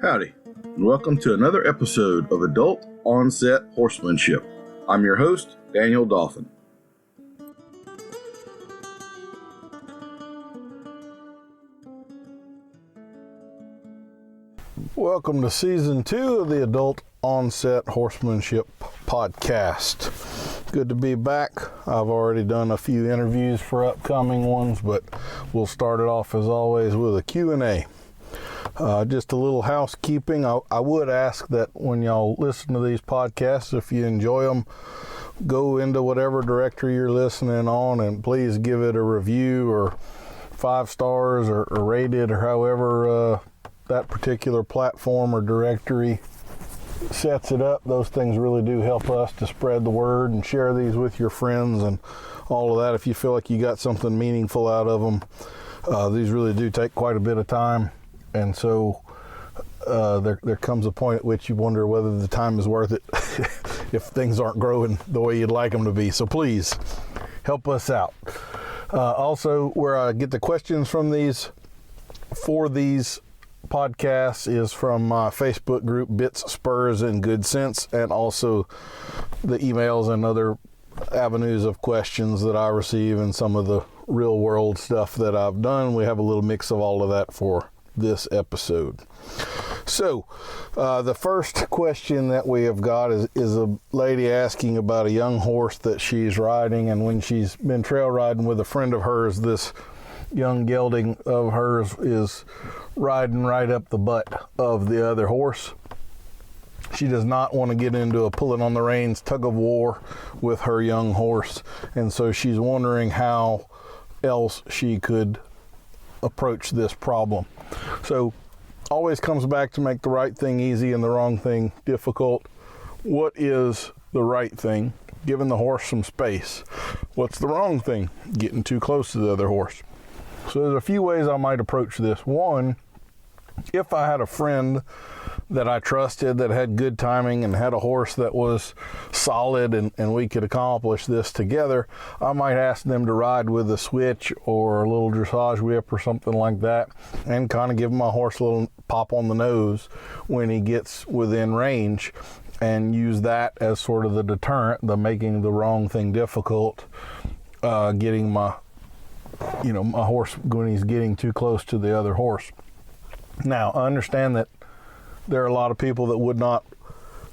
Howdy, and welcome to another episode of Adult Onset Horsemanship. I'm your host, Daniel Dolphin. Welcome to Season 2 of the Adult Onset Horsemanship Podcast. Good to be back. I've already done a few interviews for upcoming ones, but we'll start it off as always with a Q&A. Just a little housekeeping. I would ask that when y'all listen to these podcasts, if you enjoy them, go into whatever directory you're listening on and please give it a review or 5 stars or rate it or however that particular platform or directory sets it up. Those things really do help us to spread the word and share these with your friends and all of that. If you feel like you got something meaningful out of them, these really do take quite a bit of time. And so there comes a point at which you wonder whether the time is worth it if things aren't growing the way you'd like them to be. So please help us out. Also, where I get the questions from these podcasts is from my Facebook group, Bits, Spurs, and Good Sense, and also the emails and other avenues of questions that I receive and some of the real world stuff that I've done. We have a little mix of all of that for this episode. So the first question that we have got is a lady asking about a young horse that she's riding, and when she's been trail riding with a friend of hers, this young gelding of hers is riding right up the butt of the other horse. She does not want to get into a pulling on the reins tug of war with her young horse, and so she's wondering how else she could approach this problem. So always comes back to make the right thing easy and the wrong thing difficult. What is the right thing? Giving the horse some space. What's the wrong thing? Getting too close to the other horse. So there's a few ways I might approach this. One, if I had a friend that I trusted that had good timing and had a horse that was solid and we could accomplish this together, I might ask them to ride with a switch or a little dressage whip or something like that and kind of give my horse a little pop on the nose when he gets within range and use that as sort of the deterrent, the making the wrong thing difficult, getting my horse when he's getting too close to the other horse. Now, I understand that there are a lot of people that would not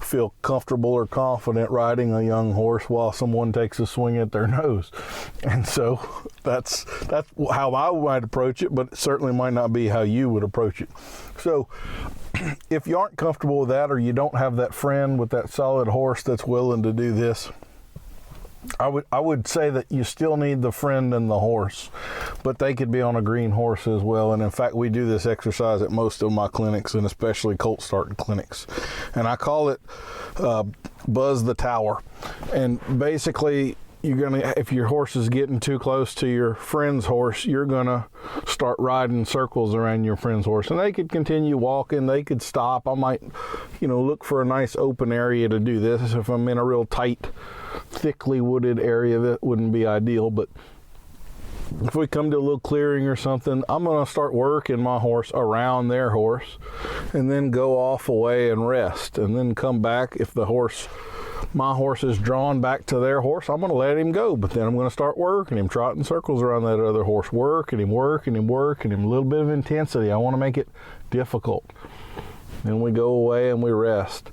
feel comfortable or confident riding a young horse while someone takes a swing at their nose. And so that's how I might approach it, but it certainly might not be how you would approach it. So if you aren't comfortable with that, or you don't have that friend with that solid horse that's willing to do this, I would say that you still need the friend and the horse, but they could be on a green horse as well. And in fact, we do this exercise at most of my clinics, and especially colt starting clinics. And I call it Buzz the Tower. And basically, if your horse is getting too close to your friend's horse, you're gonna start riding circles around your friend's horse, and they could continue walking, they could stop. I might look for a nice open area to do this. If I'm in a real tight, thickly wooded area, that wouldn't be ideal, but if we come to a little clearing or something, I'm going to start working my horse around their horse and then go off away and rest, and then come back. If my horse is drawn back to their horse, I'm going to let him go, but then I'm going to start working him, trotting circles around that other horse, working him, a little bit of intensity. I want to make it difficult. Then we go away and we rest.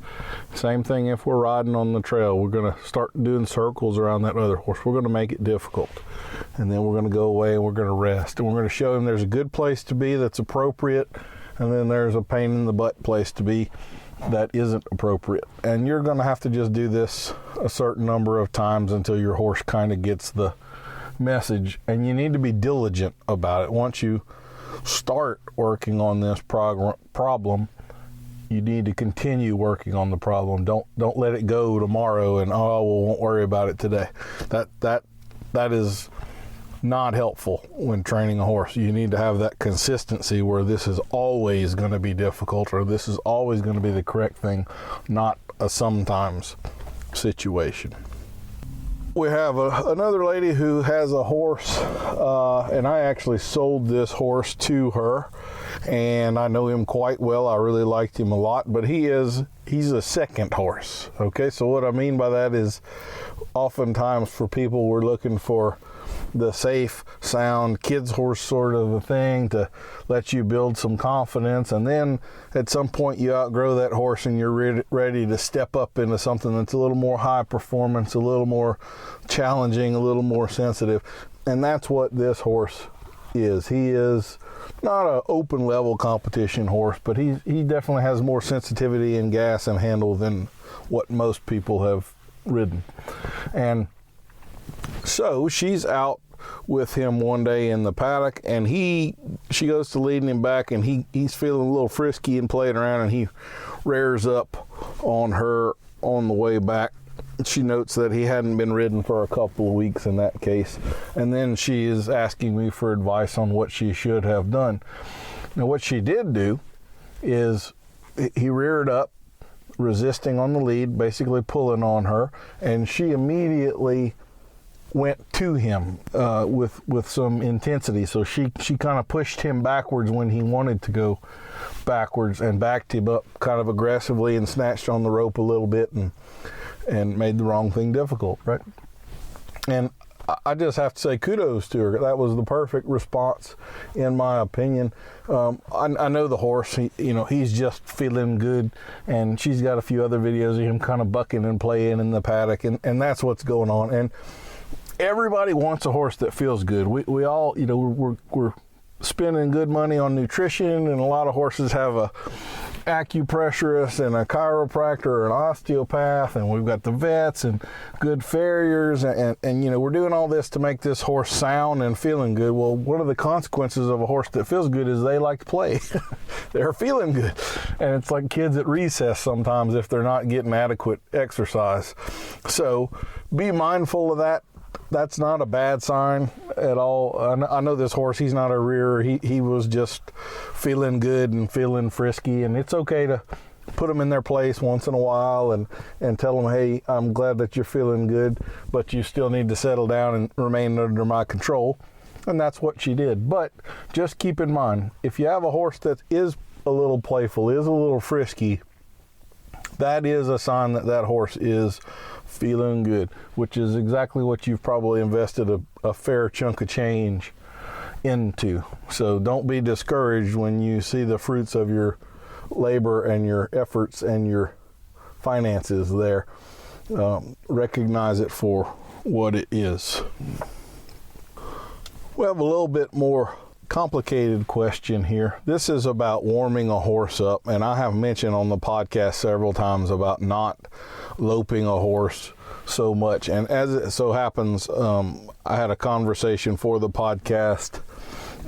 Same thing if we're riding on the trail. We're going to start doing circles around that other horse. We're going to make it difficult. And then we're going to go away and we're going to rest. And we're going to show him there's a good place to be that's appropriate, and then there's a pain in the butt place to be that isn't appropriate. And you're going to have to just do this a certain number of times until your horse kind of gets the message. And you need to be diligent about it. Once you start working on this problem, you need to continue working on the problem. Don't let it go tomorrow and won't worry about it today. That is not helpful when training a horse. You need to have that consistency where this is always going to be difficult, or this is always going to be the correct thing, not a sometimes situation. we have another lady who has a horse, and I actually sold this horse to her, and I know him quite well. I really liked him a lot, but he's a second horse. Okay, so what I mean by that is oftentimes for people, we're looking for the safe, sound kids horse sort of a thing to let you build some confidence, and then at some point you outgrow that horse and you're ready to step up into something that's a little more high performance, a little more challenging, a little more sensitive, and that's what this horse is. He is not an open level competition horse, but he definitely has more sensitivity and gas and handle than what most people have ridden. And so she's out with him one day in the paddock, and she goes to leading him back, and he's feeling a little frisky and playing around, and he rears up on her on the way back. She notes that he hadn't been ridden for a couple of weeks in that case, and then she is asking me for advice on what she should have done. Now, what she did do is he reared up, resisting on the lead, basically pulling on her, and she immediately went to him with some intensity. So she kind of pushed him backwards when he wanted to go backwards, and backed him up kind of aggressively and snatched on the rope a little bit and made the wrong thing difficult, right? And I just have to say kudos to her. That was the perfect response, in my opinion. I know the horse, he's just feeling good, and she's got a few other videos of him kind of bucking and playing in the paddock, and that's what's going on. And everybody wants a horse that feels good. We all, we're spending good money on nutrition, and a lot of horses have a acupressurist and a chiropractor and osteopath, and we've got the vets and good farriers, and we're doing all this to make this horse sound and feeling good. Well, one of the consequences of a horse that feels good is they like to play. They're feeling good, and it's like kids at recess sometimes if they're not getting adequate exercise. So be mindful of that. That's not a bad sign at all. I know this horse, he's not a rearer. He was just feeling good and feeling frisky, and it's okay to put them in their place once in a while and tell them, hey, I'm glad that you're feeling good, but you still need to settle down and remain under my control. And that's what she did. But just keep in mind, if you have a horse that is a little playful, is a little frisky, that is a sign that horse is feeling good, which is exactly what you've probably invested a fair chunk of change into. So don't be discouraged when you see the fruits of your labor and your efforts and your finances there. Recognize it for what it is. We have a little bit more complicated question here. This is about warming a horse up, and I have mentioned on the podcast several times about not loping a horse so much. And as it so happens, I had a conversation for the podcast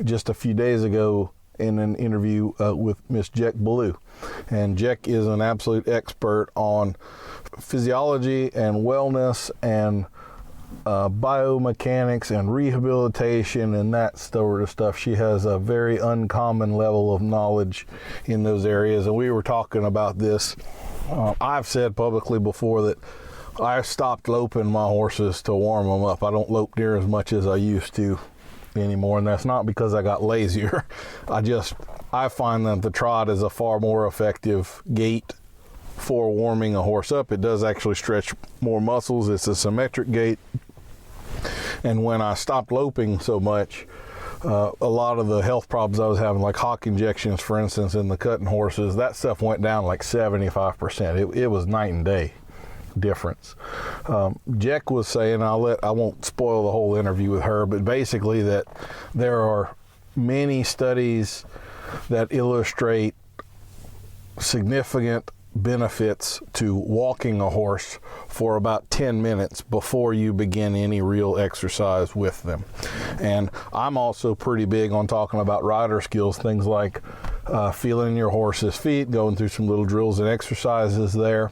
just a few days ago in an interview with Miss Jack Ballou. And Jack is an absolute expert on physiology and wellness and biomechanics and rehabilitation and that sort of stuff. She has a very uncommon level of knowledge in those areas, and we were talking about this. I've said publicly before that I stopped loping my horses to warm them up. I don't lope near as much as I used to anymore, and that's not because I got lazier. I find that the trot is a far more effective gait for warming a horse up. It does actually stretch more muscles. It's a symmetric gait. And when I stopped loping so much, a lot of the health problems I was having, like hock injections, for instance, in the cutting horses, that stuff went down like 75%. It was night and day difference. Jack was saying, I won't spoil the whole interview with her, but basically that there are many studies that illustrate significant benefits to walking a horse for about 10 minutes before you begin any real exercise with them. And I'm also pretty big on talking about rider skills, things like feeling your horse's feet, going through some little drills and exercises there,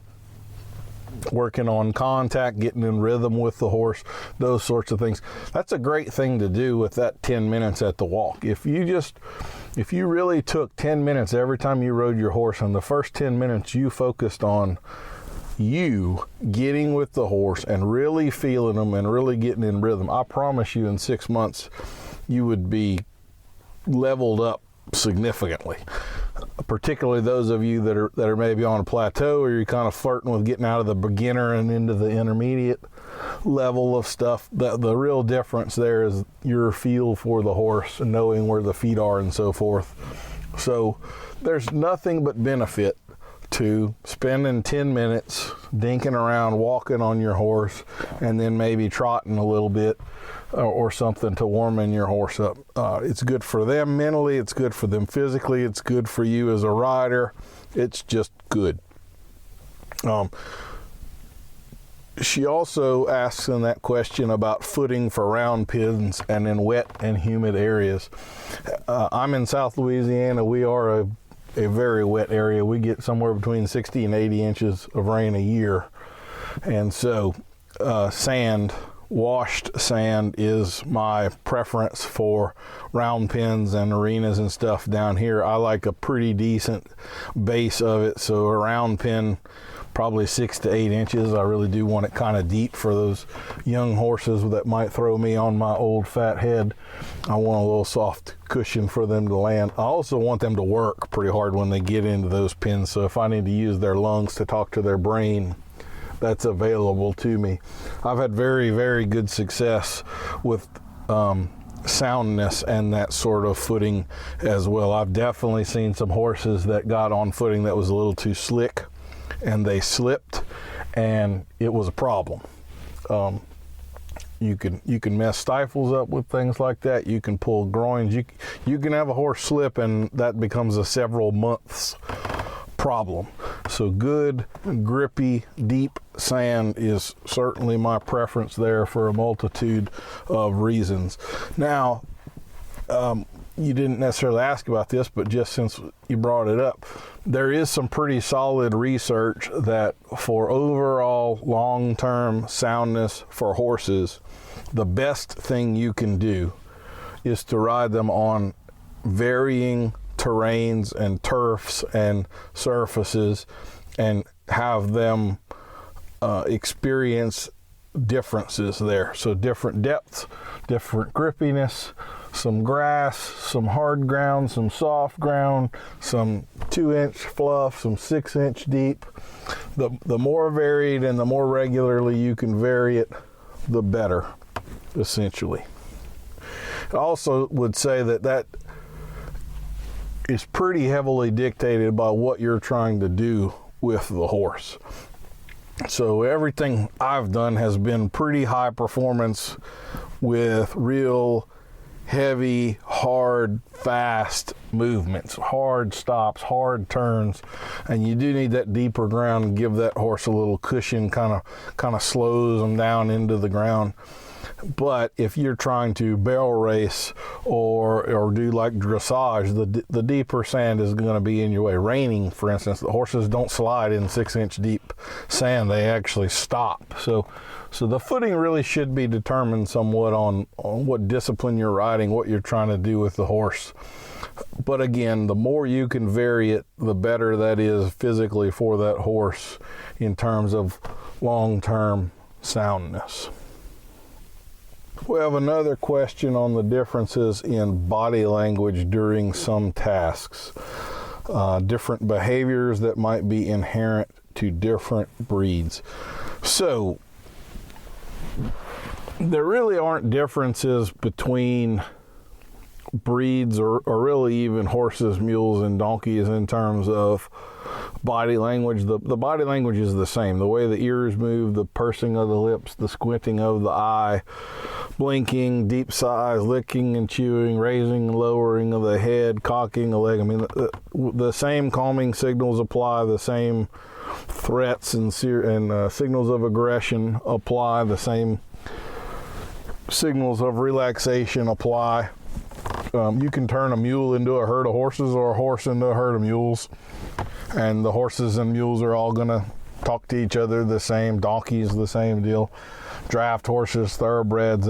working on contact, getting in rhythm with the horse, those sorts of things. That's a great thing to do with that 10 minutes at the walk. If you really took 10 minutes every time you rode your horse, and the first 10 minutes you focused on you getting with the horse and really feeling them and really getting in rhythm, I promise you in 6 months you would be leveled up significantly. Particularly those of you that are maybe on a plateau, or you're kind of flirting with getting out of the beginner and into the intermediate level of stuff. The real difference there is your feel for the horse and knowing where the feet are and so forth. So there's nothing but benefit to spending 10 minutes dinking around, walking on your horse, and then maybe trotting a little bit or something to warming your horse up. It's good for them mentally, it's good for them physically, it's good for you as a rider. It's just good. She also asks in that question about footing for round pins and in wet and humid areas. I'm in South Louisiana. We are a very wet area. We get somewhere between 60 and 80 inches of rain a year. And so sand, washed sand, is my preference for round pins and arenas and stuff down here. I like a pretty decent base of it. So a round pin, probably 6 to 8 inches. I really do want it kind of deep for those young horses that might throw me on my old fat head. I want a little soft cushion for them to land. I also want them to work pretty hard when they get into those pins. So if I need to use their lungs to talk to their brain, that's available to me. I've had very, very good success with soundness and that sort of footing as well. I've definitely seen some horses that got on footing that was a little too slick, and they slipped, and it was a problem. You can mess stifles up with things like that. You can pull groins. You can have a horse slip, and that becomes a several months problem. So good, grippy, deep sand is certainly my preference there for a multitude of reasons. Now, you didn't necessarily ask about this, but just since you brought it up, there is some pretty solid research that for overall long-term soundness for horses, the best thing you can do is to ride them on varying terrains and turfs and surfaces and have them experience differences there. So different depths, different grippiness, some grass, some hard ground, some soft ground, some 2-inch fluff, some 6-inch deep. The more varied and the more regularly you can vary it, the better, essentially. I also would say that is pretty heavily dictated by what you're trying to do with the horse. So everything I've done has been pretty high performance with real heavy, hard, fast movements, hard stops, hard turns, and you do need that deeper ground and give that horse a little cushion, kind of slows them down into the ground. But if you're trying to barrel race or do like dressage, the deeper sand is going to be in your way. Reining, for instance, the horses don't slide in 6-inch deep sand; they actually stop. So the footing really should be determined somewhat on what discipline you're riding, what you're trying to do with the horse. But again, the more you can vary it, the better that is physically for that horse in terms of long-term soundness. We have another question on the differences in body language during some tasks. Different behaviors that might be inherent to different breeds. So, there really aren't differences between breeds or really even horses, mules, and donkeys in terms of body language. The body language is the same. The way the ears move, the pursing of the lips, the squinting of the eye, blinking, deep sighs, licking and chewing, raising and lowering of the head, cocking the leg. I mean, the same calming signals apply, the same threats and signals of aggression apply, the same signals of relaxation apply. You can turn a mule into a herd of horses or a horse into a herd of mules, and the horses and mules are all going to talk to each other the same. Donkeys, the same deal. Draft horses, thoroughbreds,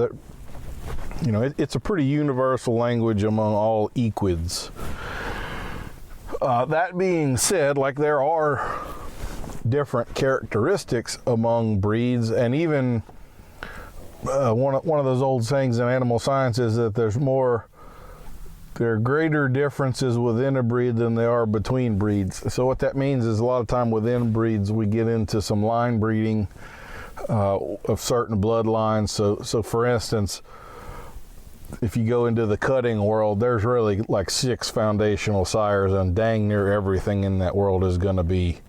it's a pretty universal language among all equids. That being said, like there are different characteristics among breeds, and even one of those old sayings in animal science is that there are greater differences within a breed than there are between breeds. So what that means is a lot of time within breeds we get into some line breeding of certain bloodlines. So for instance, if you go into the cutting world, there's really like 6 foundational sires, and dang near everything in that world is going to be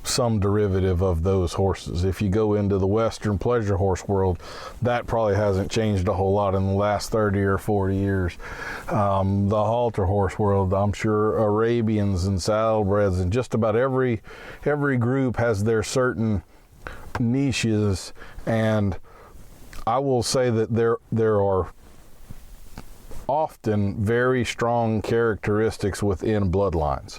some derivative of those horses. If you go into the Western pleasure horse world, that probably hasn't changed a whole lot in the last 30 or 40 years. The halter horse world, I'm sure Arabians and saddlebreds and just about every group has their certain niches, and I will say that there are often very strong characteristics within bloodlines.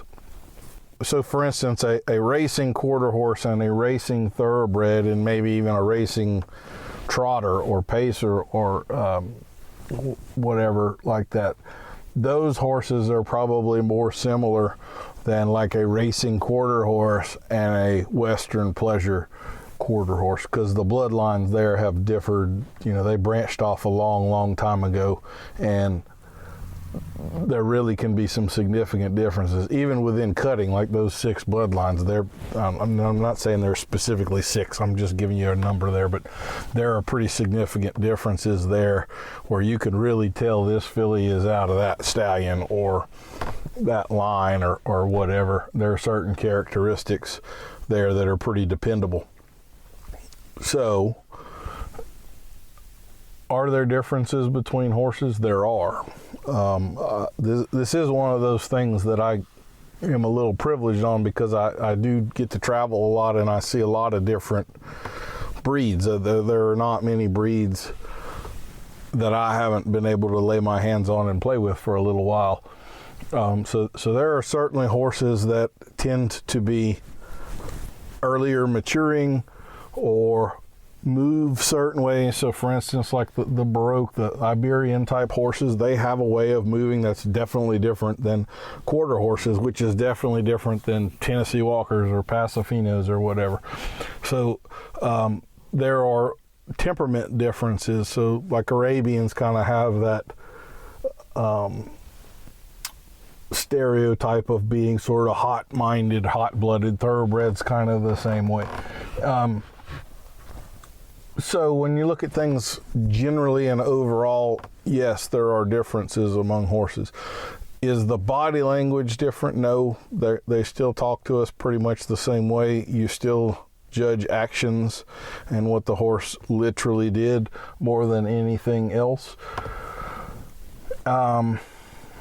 So for instance, a racing quarter horse and a racing thoroughbred, and maybe even a racing trotter or pacer or whatever like that, those horses are probably more similar than like a racing quarter horse and a Western pleasure quarter horse, because the bloodlines there have differed. They branched off a long time ago, and there really can be some significant differences even within cutting, like those 6 bloodlines. I'm not saying there's specifically 6, I'm just giving you a number there, but there are pretty significant differences there where you can really tell this filly is out of that stallion or that line or whatever. There are certain characteristics there that are pretty dependable. So, are there differences between horses? There are. This is one of those things that I am a little privileged on, because I do get to travel a lot and I see a lot of different breeds. There are not many breeds that I haven't been able to lay my hands on and play with for a little while. So there are certainly horses that tend to be earlier maturing or move certain ways. So for instance, like the Baroque, the Iberian type horses, they have a way of moving that's definitely different than quarter horses, which is definitely different than Tennessee Walkers or Pasafinos or whatever. So there are temperament differences. So like Arabians kind of have that stereotype of being sort of hot-minded, hot-blooded. Thoroughbreds kind of the same way. So when you look at things generally and overall, yes, there are differences among horses. Is the body language different? No, they still talk to us pretty much the same way. You still judge actions and what the horse literally did more than anything else.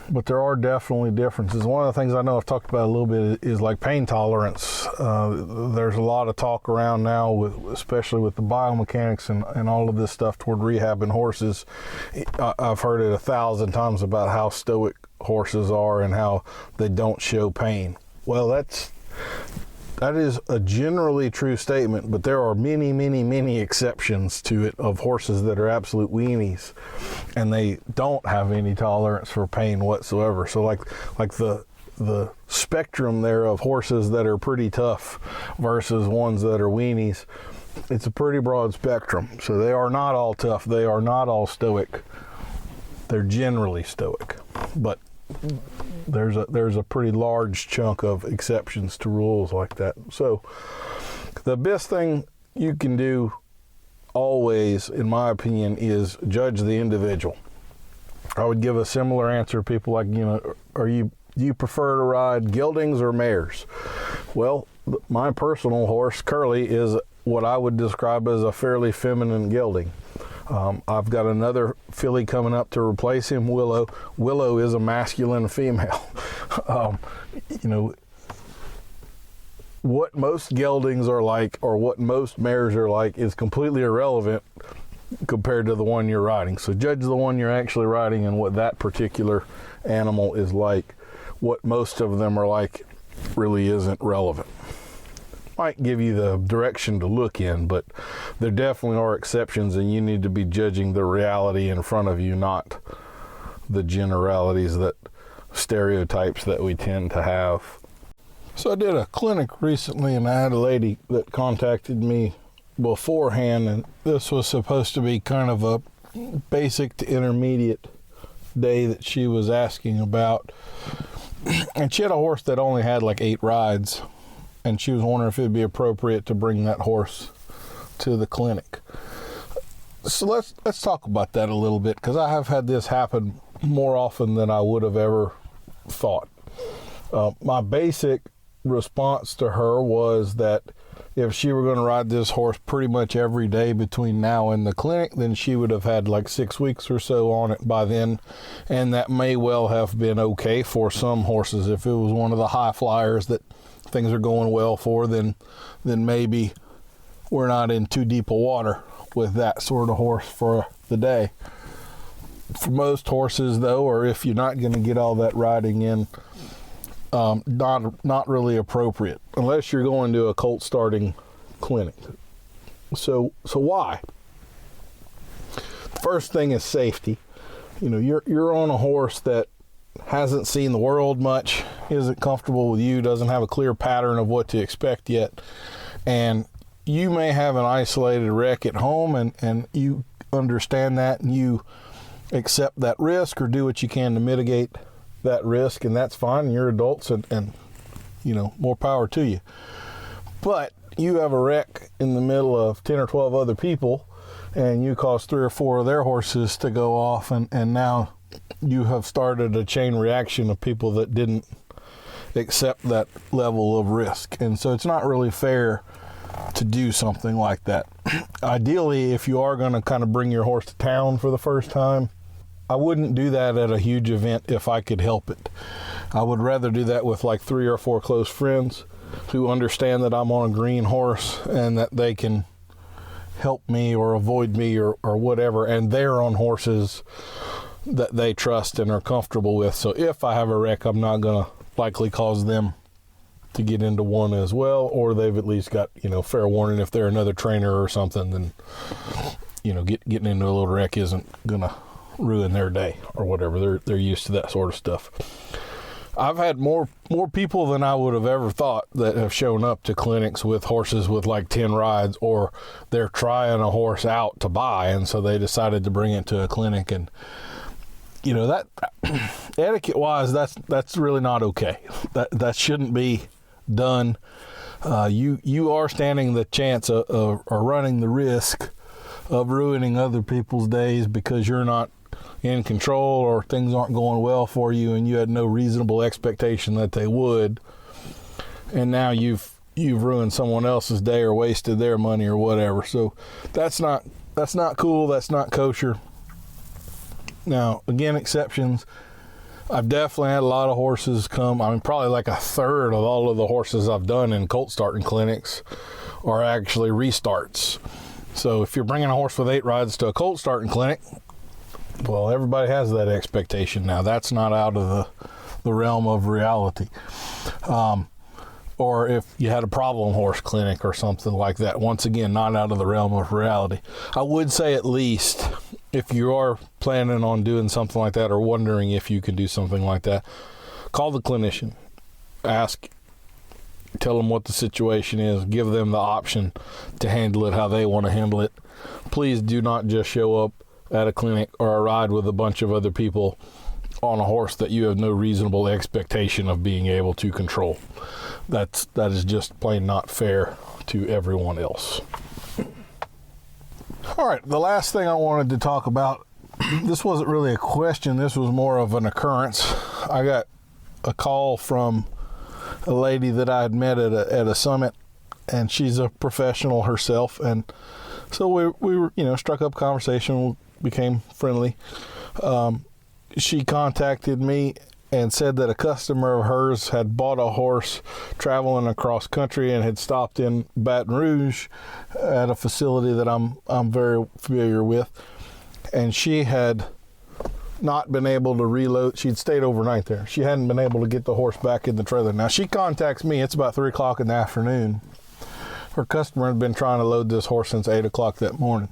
But there are definitely differences. One of the things I know I've talked about a little bit is like pain tolerance. There's a lot of talk around now, especially with the biomechanics and all of this stuff toward rehabbing horses. I've heard it 1,000 times about how stoic horses are and how they don't show pain. Well, that is a generally true statement, but there are many exceptions to it, of horses that are absolute weenies and they don't have any tolerance for pain whatsoever. So like the spectrum there of horses that are pretty tough versus ones that are weenies, it's a pretty broad spectrum. So they are not all tough, they are not all stoic. They're generally stoic, but there's a pretty large chunk of exceptions to rules like that. So the best thing you can do always, in my opinion, is judge the individual. I would give a similar answer to people like, do you prefer to ride geldings or mares? Well, my personal horse, Curly, is what I would describe as a fairly feminine gelding. I've got another filly coming up to replace him, Willow. Willow is a masculine female. What most geldings are like, or what most mares are like, is completely irrelevant compared to the one you're riding. So judge the one you're actually riding and what that particular animal is like. What most of them are like really isn't relevant. Might give you the direction to look in, but there definitely are exceptions, and you need to be judging the reality in front of you, not the generalities, that stereotypes that we tend to have. So I did a clinic recently, and I had a lady that contacted me beforehand, and this was supposed to be kind of a basic to intermediate day that she was asking about. And she had a horse that only had like 8 rides, and she was wondering if it would be appropriate to bring that horse to the clinic. So let's talk about that a little bit, because I have had this happen more often than I would have ever thought. My basic response to her was that if she were going to ride this horse pretty much every day between now and the clinic, then she would have had like 6 weeks or so on it by then, and that may well have been okay for some horses. If it was one of the high flyers that things are going well for, then maybe we're not in too deep a water with that sort of horse for the day. For most horses, though, or if you're not going to get all that riding in, not really appropriate unless you're going to a colt starting clinic. So why? First thing is safety. You know, you're on a horse that hasn't seen the world much, isn't comfortable with you, doesn't have a clear pattern of what to expect yet, and you may have an isolated wreck at home, and you understand that, and you accept that risk or do what you can to mitigate that risk, and that's fine. You're adults, and you know, more power to you. But you have a wreck in the middle of 10 or 12 other people, and you cause 3 or 4 of their horses to go off, and now you have started a chain reaction of people that didn't accept that level of risk. And so it's not really fair to do something like that. Ideally, if you are going to kind of bring your horse to town for the first time, I wouldn't do that at a huge event if I could help it. I would rather do that with like 3 or 4 close friends who understand that I'm on a green horse and that they can help me or avoid me or whatever, and they're on horses that they trust and are comfortable with. So if I have a wreck, I'm not going to likely cause them to get into one as well, or they've at least got, you know, fair warning. If they're another trainer or something, then, you know, getting into a little wreck isn't going to ruin their day or whatever. They're used to that sort of stuff. I've had more people than I would have ever thought that have shown up to clinics with horses with like 10 rides, or they're trying a horse out to buy, and so they decided to bring it to a clinic. And you know, that etiquette wise, that's really not okay. That shouldn't be done. You are standing the chance of or running the risk of ruining other people's days because you're not in control, or things aren't going well for you and you had no reasonable expectation that they would, and now you've ruined someone else's day or wasted their money or whatever. So that's not cool. That's not kosher. Now, again, exceptions. I've definitely had a lot of horses come. I mean, probably like 1/3 of all of the horses I've done in colt starting clinics are actually restarts. So if you're bringing a horse with 8 rides to a colt starting clinic, well, everybody has that expectation now. That's not out of the realm of reality. Or if you had a problem horse clinic or something like that, once again, not out of the realm of reality. I would say, at least, if you are planning on doing something like that or wondering if you can do something like that, call the clinician. Ask, tell them what the situation is, give them the option to handle it how they want to handle it. Please do not just show up at a clinic or a ride with a bunch of other people on a horse that you have no reasonable expectation of being able to control. That is just plain not fair to everyone else. All right, the last thing I wanted to talk about, this wasn't really a question, this was more of an occurrence. I got a call from a lady that I had met at a summit, and she's a professional herself, and so we were, you know, struck up conversation, became friendly. She contacted me and said that a customer of hers had bought a horse traveling across country and had stopped in Baton Rouge at a facility that I'm very familiar with, and she had not been able to reload. She'd stayed overnight there. She hadn't been able to get the horse back in the trailer. Now she contacts me. It's about 3 o'clock in the afternoon. Her customer had been trying to load this horse since 8 o'clock that morning,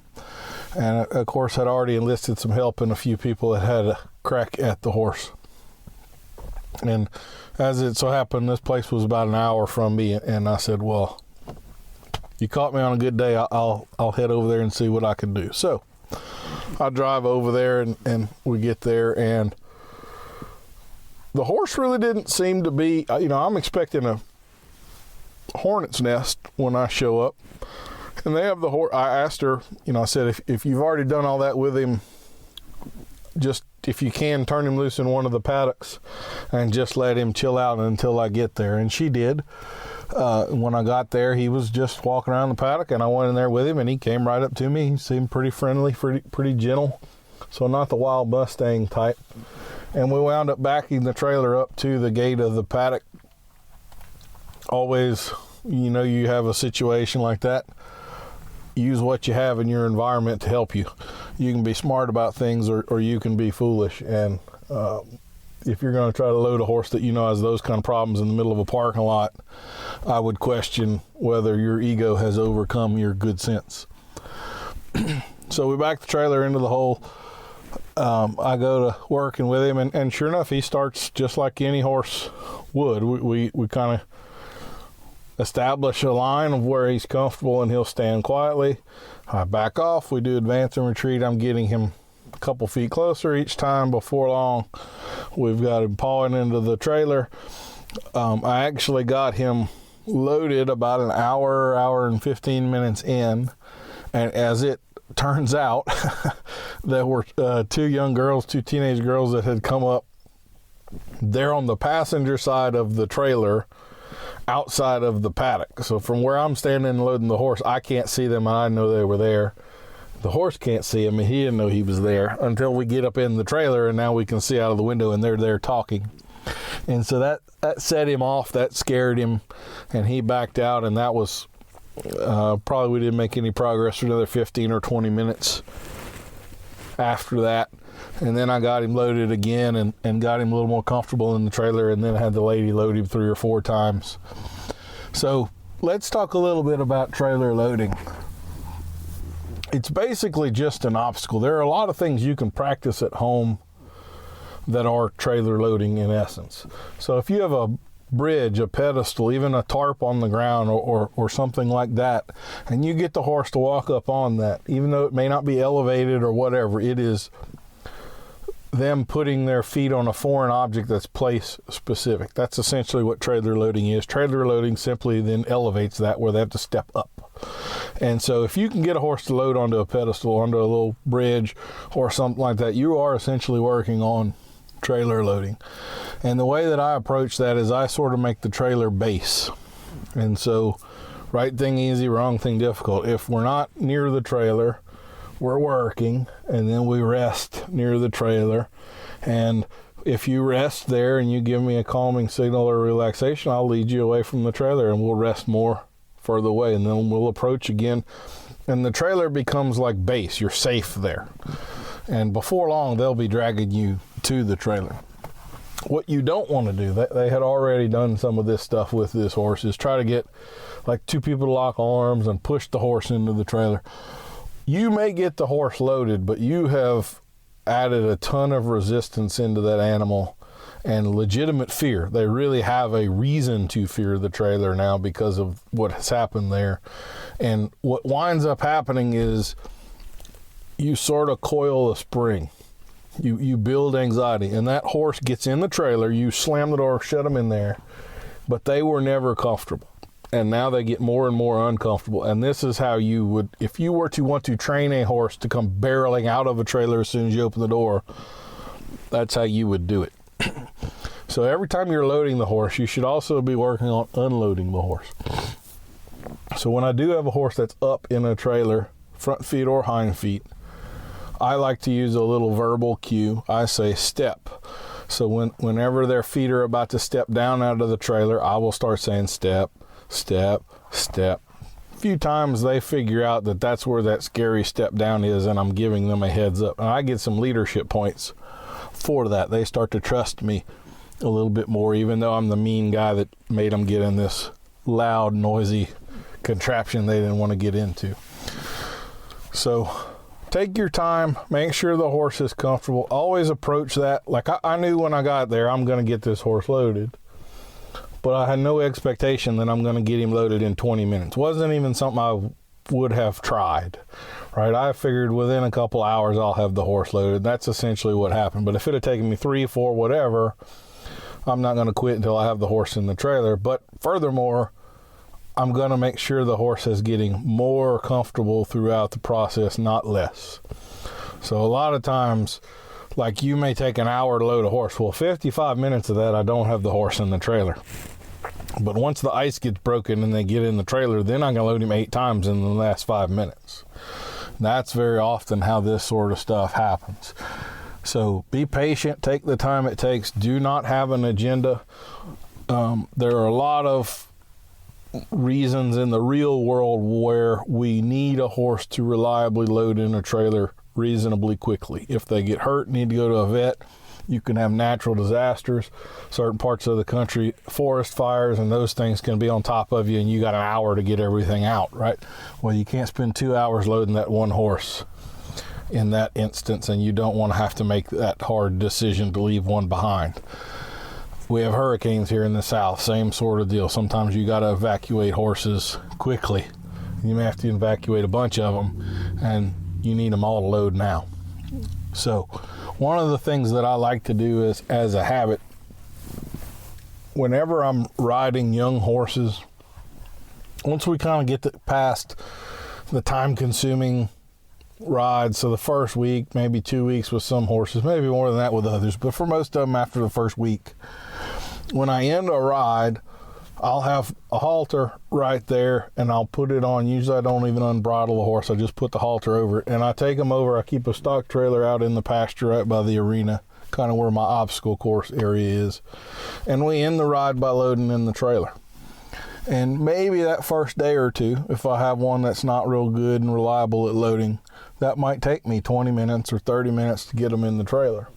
and of course had already enlisted some help, and a few people that had a crack at the horse. And as it so happened, this place was about an hour from me, and I said, well, you caught me on a good day, I'll head over there and see what I can do. So I drive over there, and we get there, and the horse really didn't seem to be, I'm expecting a hornet's nest when I show up. And they have the horse. I asked her, I said, if you've already done all that with him, just if you can, turn him loose in one of the paddocks and just let him chill out until I get there. And she did. When I got there, he was just walking around the paddock, and I went in there with him, and he came right up to me. He seemed pretty friendly, pretty gentle. So not the wild Mustang type. And we wound up backing the trailer up to the gate of the paddock. Always, you have a situation like that, use what you have in your environment to help you. You can be smart about things, or you can be foolish. And if you're going to try to load a horse that has those kind of problems in the middle of a parking lot, I would question whether your ego has overcome your good sense. So we back the trailer into the hole. I go to working with him, and sure enough, he starts just like any horse would. We kind of establish a line of where he's comfortable, and he'll stand quietly. I back off. We do advance and retreat. I'm getting him a couple feet closer each time. Before long, we've got him pawing into the trailer. I actually got him loaded about an hour and 15 minutes in, and as it turns out, there were two teenage girls that had come up. They're on the passenger side of the trailer, outside of the paddock. So from where I'm standing and loading the horse, I can't see them, and I know they were there. The horse can't see him, and he didn't know he was there until we get up in the trailer, and now we can see out of the window, and they're there talking. And so that set him off, that scared him, and he backed out, and that was probably we didn't make any progress for another 15 or 20 minutes after that. And then I got him loaded again and got him a little more comfortable in the trailer, and then had the lady load him 3 or 4 times. So let's talk a little bit about trailer loading. It's basically just an obstacle. There are a lot of things you can practice at home that are trailer loading in essence. So if you have a bridge, a pedestal, even a tarp on the ground, or something like that, and you get the horse to walk up on that, even though it may not be elevated or whatever, it is them putting their feet on a foreign object that's place specific. That's essentially what trailer loading is. Trailer loading simply then elevates that, where they have to step up. And so if you can get a horse to load onto a pedestal, onto a little bridge or something like that, you are essentially working on trailer loading. And the way that I approach that is I sort of make the trailer base. And so right thing easy, wrong thing difficult. If we're not near the trailer, we're working, and then we rest near the trailer. And if you rest there and you give me a calming signal or relaxation, I'll lead you away from the trailer, and we'll rest more further away, and then we'll approach again. And the trailer becomes like base. You're safe there. And before long, they'll be dragging you to the trailer. What you don't want to do, they had already done some of this stuff with this horse, is try to get like 2 people to lock arms and push the horse into the trailer. You may get the horse loaded, but you have added a ton of resistance into that animal and legitimate fear. They really have a reason to fear the trailer now because of what has happened there. And what winds up happening is you sort of coil a spring. You build anxiety, and that horse gets in the trailer, you slam the door, shut them in there, but they were never comfortable. And now they get more and more uncomfortable. And this is how you would, if you were to want to train a horse to come barreling out of a trailer as soon as you open the door, that's how you would do it. So every time you're loading the horse, you should also be working on unloading the horse. So when I do have a horse that's up in a trailer, front feet or hind feet, I like to use a little verbal cue. I say step. So whenever their feet are about to step down out of the trailer, I will start saying step, step, step. A few times they figure out that that's where that scary step down is, and I'm giving them a heads up. And I get some leadership points for that. They start to trust me a little bit more, even though I'm the mean guy that made them get in this loud, noisy contraption they didn't want to get into. So take your time, make sure the horse is comfortable. Always approach that. Like I knew when I got there, I'm going to get this horse loaded. But I had no expectation that I'm going to get him loaded in 20 minutes. Wasn't even something I would have tried, right? I figured within a couple hours I'll have the horse loaded. That's essentially what happened. But if it had taken me 3, 4, whatever, I'm not going to quit until I have the horse in the trailer. But furthermore, I'm going to make sure the horse is getting more comfortable throughout the process, not less. So a lot of times, like you may take an hour to load a horse. Well, 55 minutes of that, I don't have the horse in the trailer. But once the ice gets broken and they get in the trailer, then I'm going to load him 8 times in the last 5 minutes. That's very often how this sort of stuff happens. So be patient, take the time it takes. Do not have an agenda. There are a lot of reasons in the real world where we need a horse to reliably load in a trailer reasonably quickly. If they get hurt, need to go to a vet, you can have natural disasters, certain parts of the country, forest fires, and those things can be on top of you, and you got an hour to get everything out, right? Well, you can't spend 2 hours loading that one horse in that instance, and you don't want to have to make that hard decision to leave one behind. We have hurricanes here in the south, same sort of deal. Sometimes you got to evacuate horses quickly. You may have to evacuate a bunch of them, and you need them all to load now. So one of the things that I like to do is, as a habit, whenever I'm riding young horses, once we kind of get past the time-consuming ride, so the first week, maybe 2 weeks with some horses, maybe more than that with others, but for most of them after the first week, when I end a ride, I'll have a halter right there, and I'll put it on. Usually I don't even unbridle the horse. I just put the halter over it, and I take them over. I keep a stock trailer out in the pasture right by the arena, kind of where my obstacle course area is. And we end the ride by loading in the trailer. And maybe that first day or two, if I have one that's not real good and reliable at loading, that might take me 20 minutes or 30 minutes to get them in the trailer.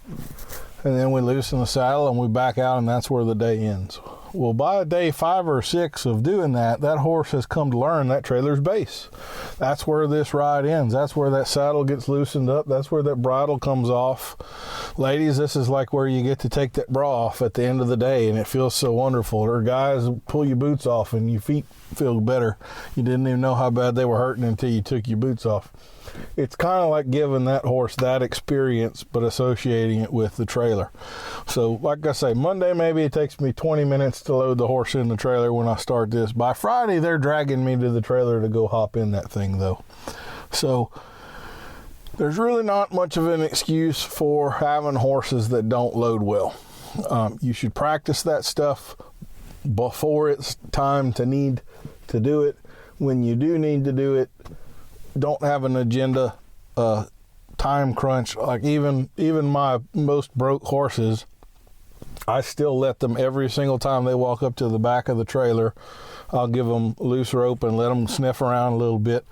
And then we loosen the saddle and we back out, and that's where the day ends. Well, by day 5 or 6 of doing that, that horse has come to learn that trailer's base. That's where this ride ends. That's where that saddle gets loosened up. That's where that bridle comes off. Ladies, this is like where you get to take that bra off at the end of the day, and it feels so wonderful. Or guys, pull your boots off and your feet feel better. You didn't even know how bad they were hurting until you took your boots off. It's kind of like giving that horse that experience, but associating it with the trailer. So, like I say, Monday maybe it takes me 20 minutes to load the horse in the trailer when I start this. By Friday, they're dragging me to the trailer to go hop in that thing, though. So, there's really not much of an excuse for having horses that don't load well. You should practice that stuff before it's time to need to do it. When you do need to do it, don't have an agenda, time crunch. Like even my most broke horses, I still let them every single time they walk up to the back of the trailer. I'll give them loose rope and let them sniff around a little bit.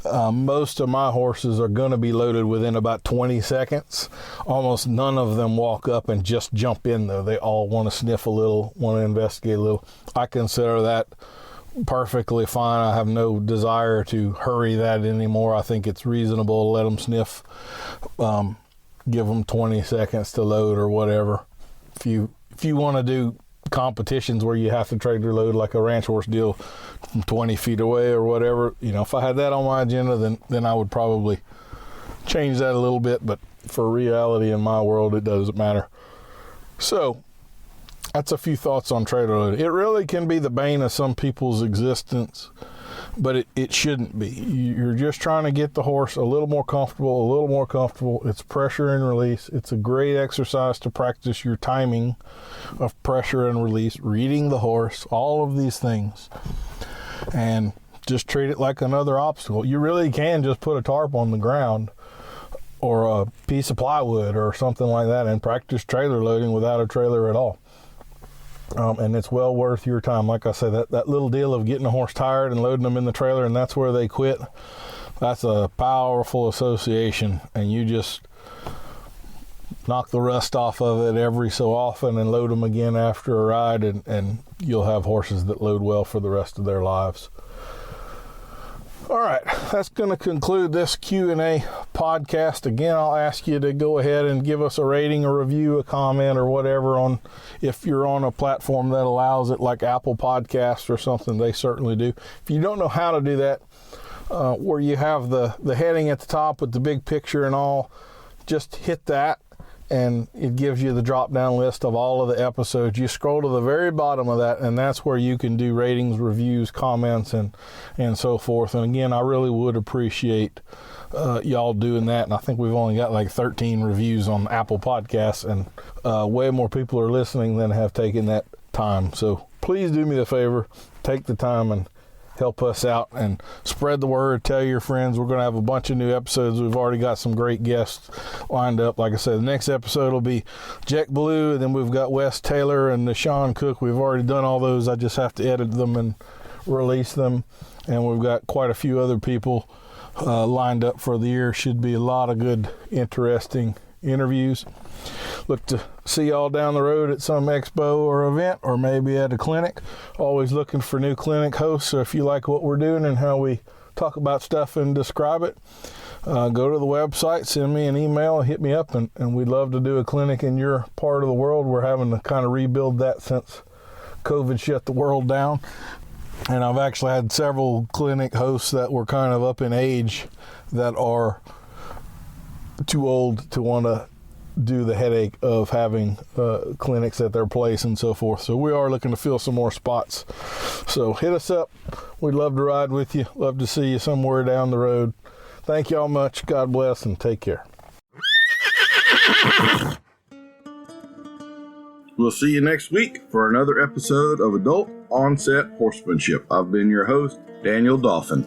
Most of my horses are going to be loaded within about 20 seconds. Almost none of them walk up and just jump in, though. They all want to sniff a little, want to investigate a little. I consider that perfectly fine. I have no desire to hurry that anymore. I think it's reasonable to let them sniff, give them 20 seconds to load or whatever. If you want to do competitions where you have to trailer load like a ranch horse deal from 20 feet away or whatever, if I had that on my agenda, then I would probably change that a little bit, but for reality in my world, it doesn't matter. So that's a few thoughts on trailer loading. It really can be the bane of some people's existence, but it shouldn't be. You're just trying to get the horse a little more comfortable. It's pressure and release. It's a great exercise to practice your timing of pressure and release, reading the horse, all of these things, and just treat it like another obstacle. You really can just put a tarp on the ground or a piece of plywood or something like that and practice trailer loading without a trailer at all. And it's well worth your time. Like I said, that little deal of getting a horse tired and loading them in the trailer and that's where they quit, that's a powerful association. And you just knock the rust off of it every so often and load them again after a ride, and you'll have horses that load well for the rest of their lives. All right, that's going to conclude this Q&A podcast. Again, I'll ask you to go ahead and give us a rating, a review, a comment, or whatever on if you're on a platform that allows it, like Apple Podcasts or something. They certainly do. If you don't know how to do that, where you have the heading at the top with the big picture and all, just hit that, and it gives you the drop-down list of all of the episodes. You scroll to the very bottom of that, and that's where you can do ratings, reviews, comments, and so forth. And again, I really would appreciate y'all doing that. And I think we've only got like 13 reviews on Apple Podcasts, and way more people are listening than have taken that time. So please do me the favor, take the time and help us out and spread the word. Tell your friends. We're going to have a bunch of new episodes. We've already got some great guests lined up. Like I said, the next episode will be Jack Blue, and then we've got Wes Taylor and Sean Cook. We've already done all those. I just have to edit them and release them. And we've got quite a few other people lined up for the year. Should be a lot of good, interesting interviews. Look to see y'all down the road at some expo or event, or maybe at a clinic. Always looking for new clinic hosts. So if you like what we're doing and how we talk about stuff and describe it, go to the website, send me an email, hit me up, and we'd love to do a clinic in your part of the world. We're having to kind of rebuild that since COVID shut the world down. And I've actually had several clinic hosts that were kind of up in age that are too old to want to do the headache of having clinics at their place and so forth. So we are looking to fill some more spots. So hit us up. We'd love to ride with you. Love to see you somewhere down the road. Thank y'all much. God bless and take care. We'll see you next week for another episode of Adult Onset Horsemanship. I've been your host, Daniel Dolphin.